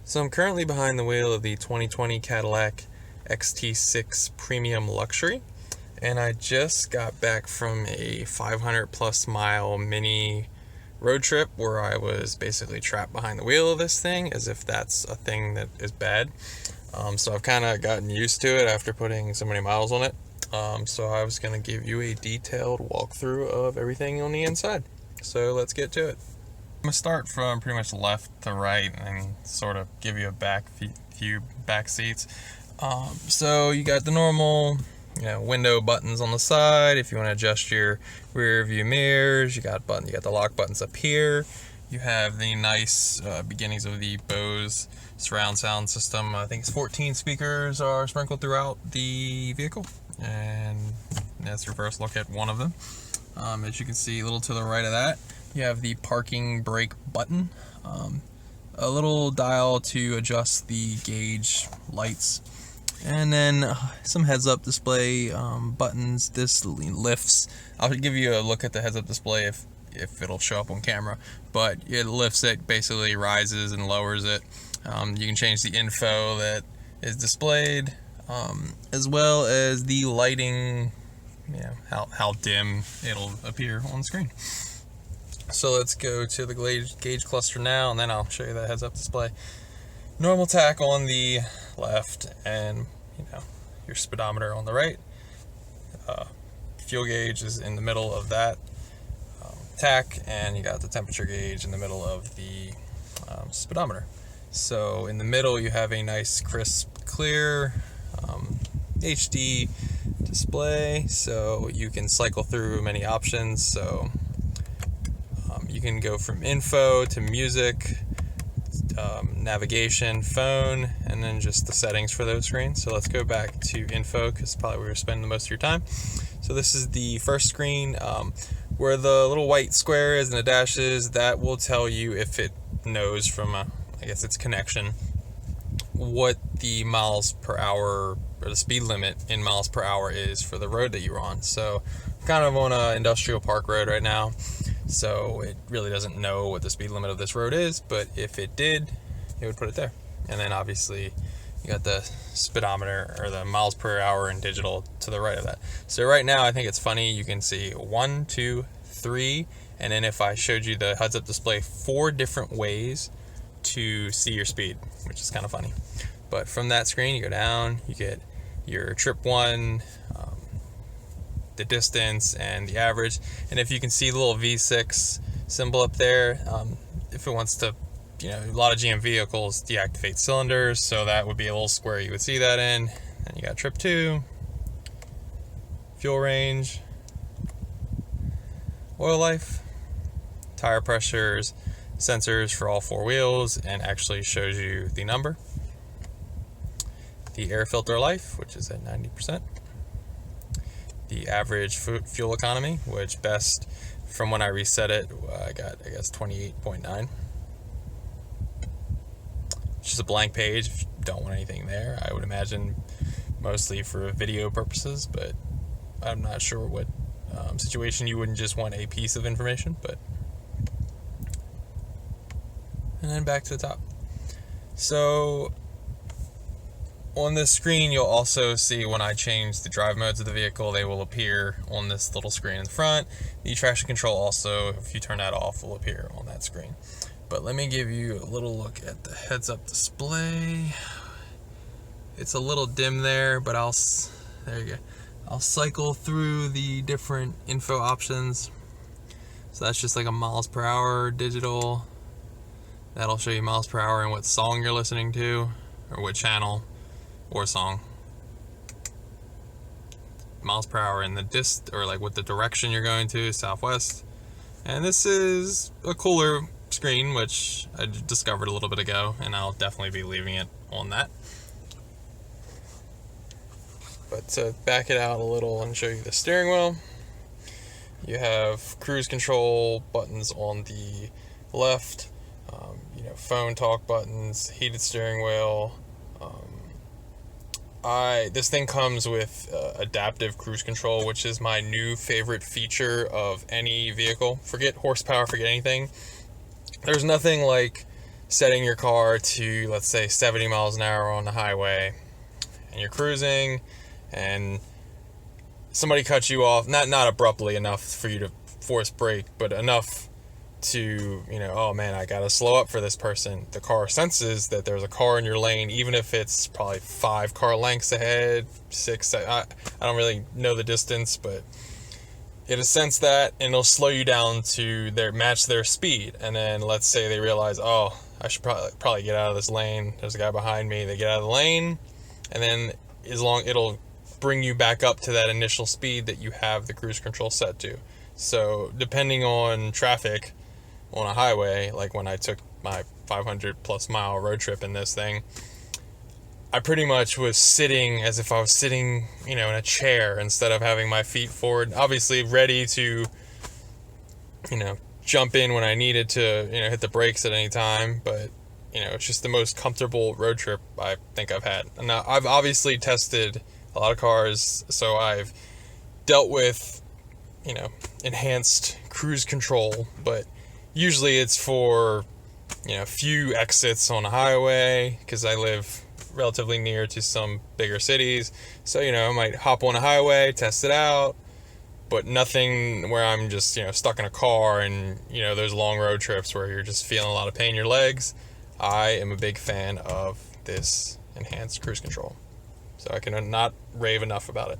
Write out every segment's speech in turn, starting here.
So I'm currently behind the wheel of the 2020 Cadillac XT6 Premium Luxury, and I just got back from a 500 plus mile mini road trip where I was basically trapped behind the wheel of this thing, as if that's a thing that is bad. So I've kind of gotten used to it after putting so many miles on it. So I was going to give you a detailed walkthrough of everything on the inside. So let's get to it. I'm going to start from pretty much left to right and sort of give you a few back seats. So you got the normal, window buttons on the side. If you want to adjust your rear view mirrors, you got the lock buttons up here. You have the nice beginnings of the Bose surround sound system. I think it's 14 speakers are sprinkled throughout the vehicle, and that's your first look at one of them. As you can see, a little to the right of that, you have the parking brake button, a little dial to adjust the gauge lights, and then some heads-up display buttons. This lifts. I'll give you a look at the heads-up display if it'll show up on camera, but it lifts it, basically rises and lowers it. You can change the info that is displayed, as well as the lighting, how dim it'll appear on the screen. So let's go to the gauge cluster now, and then I'll show you the heads-up display. Normal tach on the left, and your speedometer on the right. Fuel gauge is in the middle of that tach, and you got the temperature gauge in the middle of the speedometer. So in the middle you have a nice crisp, clear HD display, so you can cycle through many options. So you can go from info to music, navigation, phone, and then just the settings for those screens. So let's go back to info, because probably where you're spending the most of your time. So this is the first screen, where the little white square is and the dash is. That will tell you, if it knows from its connection, what the miles per hour or the speed limit in miles per hour is for the road that you're on. So I'm kind of on an industrial park road right now, so it really doesn't know what the speed limit of this road is, but if it did, it would put it there. And then obviously you got the speedometer, or the miles per hour in digital, to the right of that. So right now, I think it's funny, you can see 1, 2, 3, and then if I showed you the heads-up display, 4 different ways to see your speed, which is kind of funny. But from that screen, you go down, you get your trip 1, the distance, and the average. And if you can see the little V6 symbol up there, if it wants to, a lot of GM vehicles deactivate cylinders, so that would be a little square you would see that in. And you got trip 2, fuel range, oil life, tire pressures, sensors for all 4 wheels, and actually shows you the number. The air filter life, which is at 90%. The average fuel economy, which best from when I reset it, I got 28.9. It's just a blank page if you don't want anything there. I would imagine mostly for video purposes, but I'm not sure what situation you wouldn't just want a piece of information. But and then back to the top. So on this screen, you'll also see when I change the drive modes of the vehicle, they will appear on this little screen in front. The traction control also, if you turn that off, will appear on that screen. But let me give you a little look at the heads-up display. It's a little dim there, but there you go. I'll cycle through the different info options. So that's just like a miles per hour digital. That'll show you miles per hour and what song you're listening to, or what channel or song. Miles per hour in the or like what the direction you're going to, southwest. And this is a cooler screen, which I discovered a little bit ago, and I'll definitely be leaving it on that. But to back it out a little and show you the steering wheel, you have cruise control buttons on the left, phone talk buttons, heated steering wheel. This thing comes with adaptive cruise control, which is my new favorite feature of any vehicle. Forget horsepower, forget anything. There's nothing like setting your car to, let's say, 70 miles an hour on the highway, and you're cruising, and somebody cuts you off, not abruptly enough for you to force brake, but enough to, oh man, I gotta slow up for this person. The car senses that there's a car in your lane, even if it's probably 5 car lengths ahead, 6, I don't really know the distance, but it'll sense that, and it'll slow you down to match their speed. And then let's say they realize, oh, I should probably get out of this lane. There's a guy behind me. They get out of the lane, and then it'll bring you back up to that initial speed that you have the cruise control set to. So depending on traffic on a highway, like when I took my 500 plus mile road trip in this thing, I pretty much was sitting as if I was sitting, in a chair instead of having my feet forward, obviously ready to, jump in when I needed to, hit the brakes at any time. But, it's just the most comfortable road trip I think I've had. And now I've obviously tested a lot of cars, so I've dealt with, enhanced cruise control, but usually it's for, few exits on a highway, because I live relatively near to some bigger cities. So, I might hop on a highway, test it out, but nothing where I'm just, stuck in a car and, those long road trips where you're just feeling a lot of pain in your legs. I am a big fan of this enhanced cruise control. So I can not rave enough about it.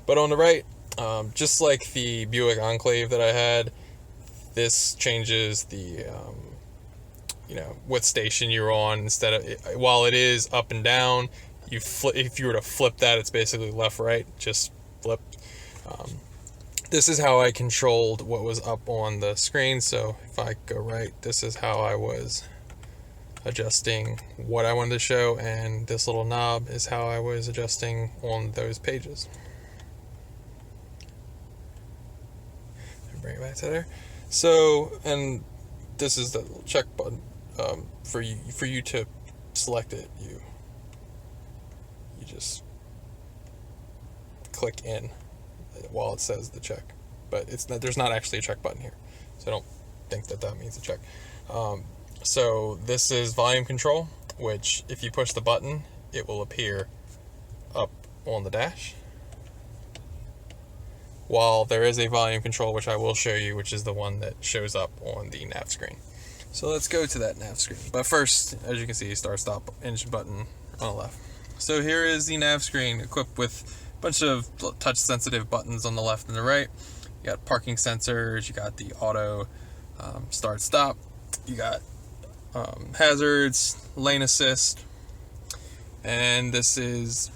But on the right, just like the Buick Enclave that I had, this changes the, what station you're on. Instead of, while it is up and down, if you were to flip that, it's basically left, right, just flip. This is how I controlled what was up on the screen. So if I go right, this is how I was adjusting what I wanted to show, and this little knob is how I was adjusting on those pages. Bring it back to there. So, and this is the little check button for you to select it. You just click in while it says the check, but there's not actually a check button here, so I don't think that means a check. So this is volume control, which if you push the button, it will appear up on the dash. While there is a volume control, which I will show you, which is the one that shows up on the nav screen. So let's go to that nav screen. But first, as you can see, start stop engine button on the left. So here is the nav screen equipped with a bunch of touch sensitive buttons on the left and the right. You got parking sensors, you got the auto start stop, you got hazards, lane assist, and this is,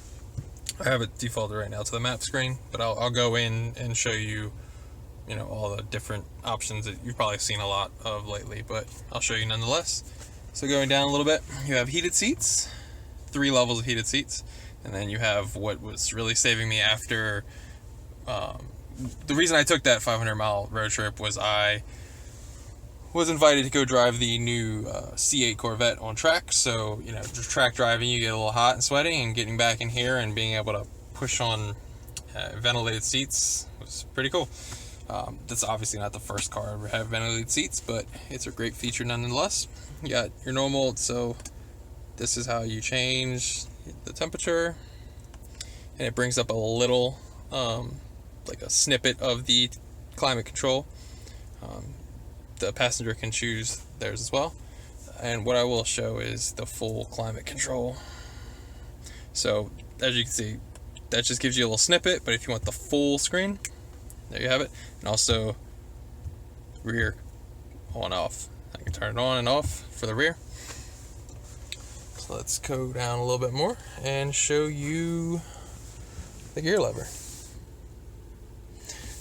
I have it defaulted right now to the map screen, but I'll go in and show you, all the different options that you've probably seen a lot of lately, but I'll show you nonetheless. So going down a little bit, you have heated seats, 3 levels of heated seats, and then you have what was really saving me after, the reason I took that 500-mile road trip was I was invited to go drive the new C8 Corvette on track. So, track driving, you get a little hot and sweaty, and getting back in here and being able to push on ventilated seats was pretty cool. That's obviously not the first car to ever have ventilated seats, but it's a great feature nonetheless. You got your normal, so this is how you change the temperature, and it brings up a little, like a snippet of the climate control. The passenger can choose theirs as well. And what I will show is the full climate control. So as you can see, that just gives you a little snippet, but if you want the full screen, there you have it. And also rear on off. I can turn it on and off for the rear. So let's go down a little bit more and show you the gear lever.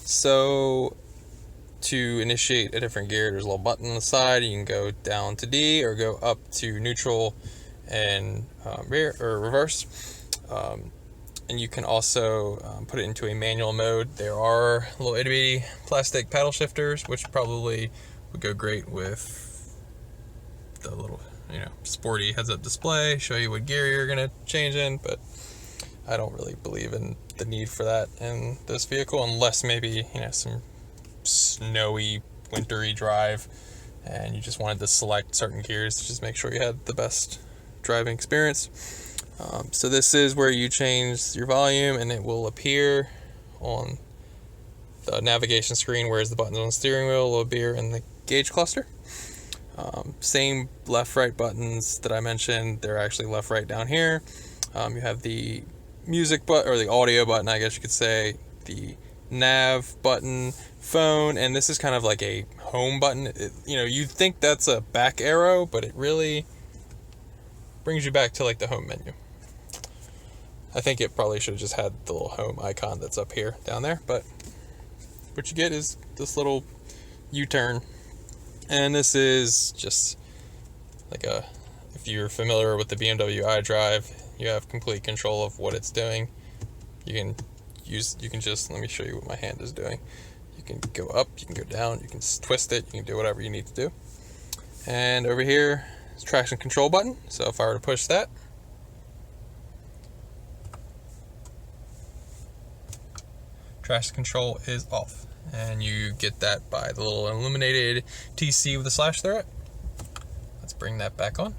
So to initiate a different gear, there's a little button on the side. You can go down to D or go up to neutral and rear or reverse. And you can also put it into a manual mode. There are little itty-bitty plastic paddle shifters, which probably would go great with the little, sporty heads-up display, show you what gear you're gonna change in, but I don't really believe in the need for that in this vehicle, unless maybe, some snowy, wintry drive, and you just wanted to select certain gears to just make sure you had the best driving experience. So this is where you change your volume, and it will appear on the navigation screen, whereas the buttons on the steering wheel will appear in the gauge cluster. Same left-right buttons that I mentioned, they're actually left-right down here. You have the music button, or the audio button, I guess you could say, the nav button, phone, and this is kind of like a home button. You'd think that's a back arrow, but it really brings you back to like the home menu. I think it probably should have just had the little home icon that's up here down there, but what you get is this little U-turn, and this is just like if you're familiar with the BMW iDrive, you have complete control of what it's doing. You can just, let me show you what my hand is doing. You can go up, you can go down, you can twist it, you can do whatever you need to do. And over here is traction control button. So if I were to push that, traction control is off, and you get that by the little illuminated TC with a slash through it. Let's bring that back on.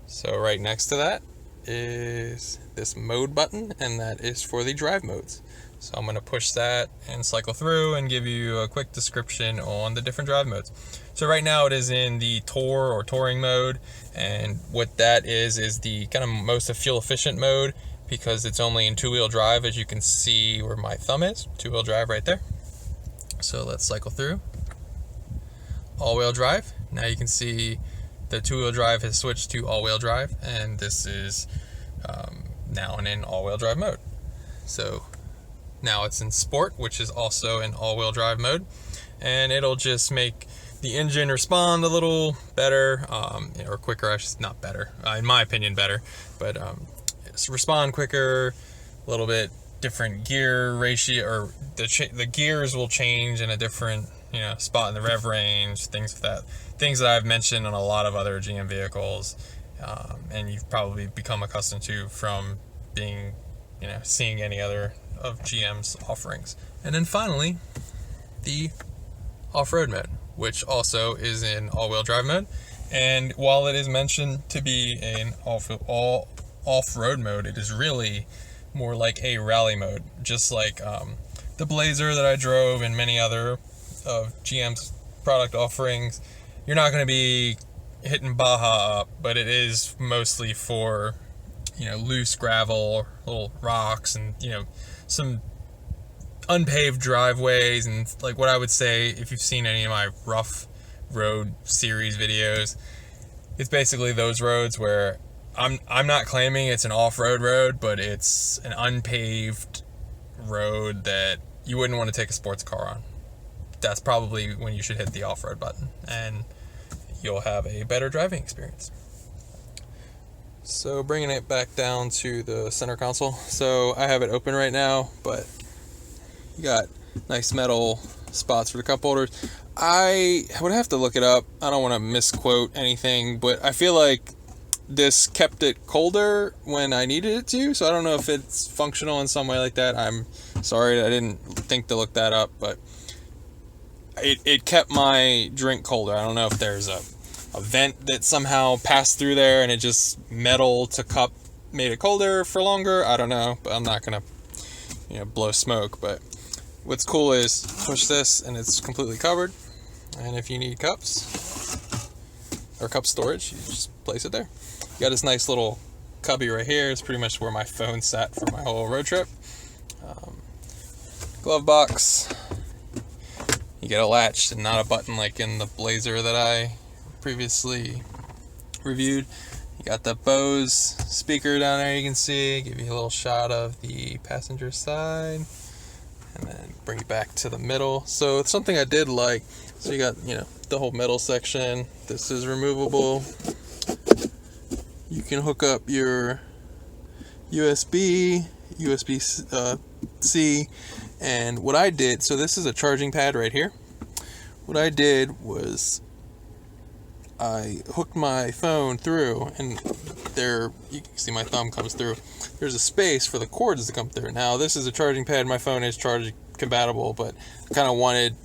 So right next to that is this mode button, and that is for the drive modes. So I'm going to push that and cycle through and give you a quick description on the different drive modes. So right now it is in the tour or touring mode, and what that is the kind of most fuel efficient mode, because it's only in two-wheel drive, as you can see where my thumb is, two-wheel drive right there. So let's cycle through. All-wheel drive. Now you can see the two-wheel drive has switched to all-wheel drive, and this is now in all-wheel drive mode. So now it's in sport, which is also in all-wheel drive mode, and it'll just make the engine respond a little better, or quicker. Actually, not better, in my opinion, better, but respond quicker, a little bit different gear ratio, or the gears will change in a different spot in the rev range, things that I've mentioned on a lot of other GM vehicles, and you've probably become accustomed to from being seeing any other of GM's offerings. And then finally, the off-road mode, which also is in all-wheel drive mode, and while it is mentioned to be in off-road mode, it is really more like a rally mode, just like the Blazer that I drove and many other of GM's product offerings. You're not going to be hitting Baja up, but it is mostly for loose gravel, little rocks, and some unpaved driveways, and like what I would say, if you've seen any of my rough road series videos, it's basically those roads where I'm not claiming it's an off-road road, but it's an unpaved road that you wouldn't want to take a sports car on. That's probably when you should hit the off-road button, and you'll have a better driving experience. So bringing it back down to the center console. So I have it open right now, but you got nice metal spots for the cup holders. I would have to look it up. I don't want to misquote anything, but I feel like this kept it colder when I needed it to, so I don't know if it's functional in some way like that. I'm sorry, I didn't think to look that up, but it kept my drink colder. I don't know if there's a vent that somehow passed through there and it just metal to cup made it colder for longer. I don't know, but I'm not gonna blow smoke. But what's cool is push this and it's completely covered, and if you need cups or cup storage, you just place it there. You got this nice little cubby right here. It's pretty much where my phone sat for my whole road trip. Glove box. You get a latch and not a button like in the Blazer that I previously reviewed. You got the Bose speaker down there, you can see. Give you a little shot of the passenger side, and then bring it back to the middle. So it's something I did like. So you got the whole middle section. This is removable. You can hook up your USB-C, and what I did, so this is a charging pad right here. What I did was I hooked my phone through, and there, you can see my thumb comes through. There's a space for the cords to come through. Now, this is a charging pad. My phone is charge compatible, but I kind of wanted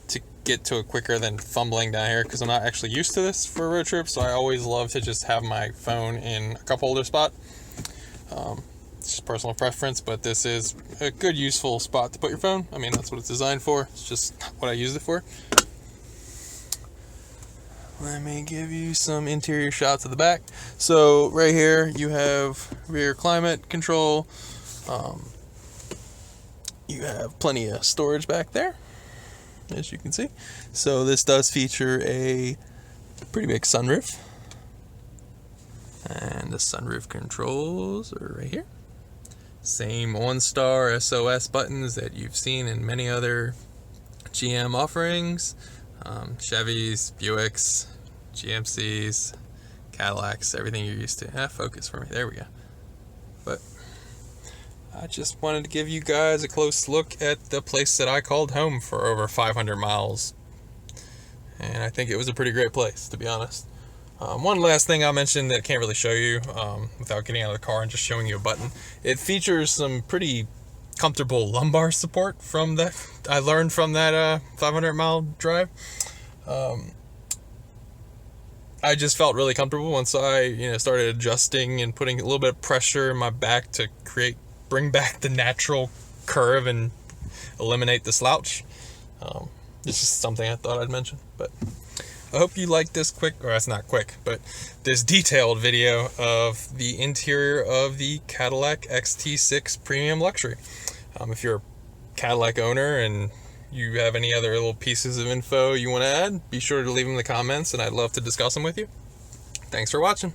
to get to it quicker than fumbling down here, because I'm not actually used to this for a road trip, so I always love to just have my phone in a cup holder spot. It's just personal preference, but this is a good useful spot to put your phone. I mean, that's what it's designed for. It's just what I use it for. Let me give you some interior shots of the back. So right here you have rear climate control. You have plenty of storage back there, as you can see. So this does feature a pretty big sunroof. And the sunroof controls are right here. Same OnStar SOS buttons that you've seen in many other GM offerings. Chevys, Buicks, GMCs, Cadillacs, everything you're used to. Focus for me. There we go. But I just wanted to give you guys a close look at the place that I called home for over 500 miles. And I think it was a pretty great place, to be honest. One last thing I'll mention that I can't really show you without getting out of the car and just showing you a button. It features some pretty comfortable lumbar support from that. I learned from that 500 mile drive. I just felt really comfortable once I started adjusting and putting a little bit of pressure in my back to bring back the natural curve and eliminate the slouch. It's just something I thought I'd mention, but I hope you like this that's not quick, but this detailed video of the interior of the Cadillac XT6 Premium Luxury. If you're a Cadillac owner and you have any other little pieces of info you want to add, be sure to leave them in the comments and I'd love to discuss them with you. Thanks for watching.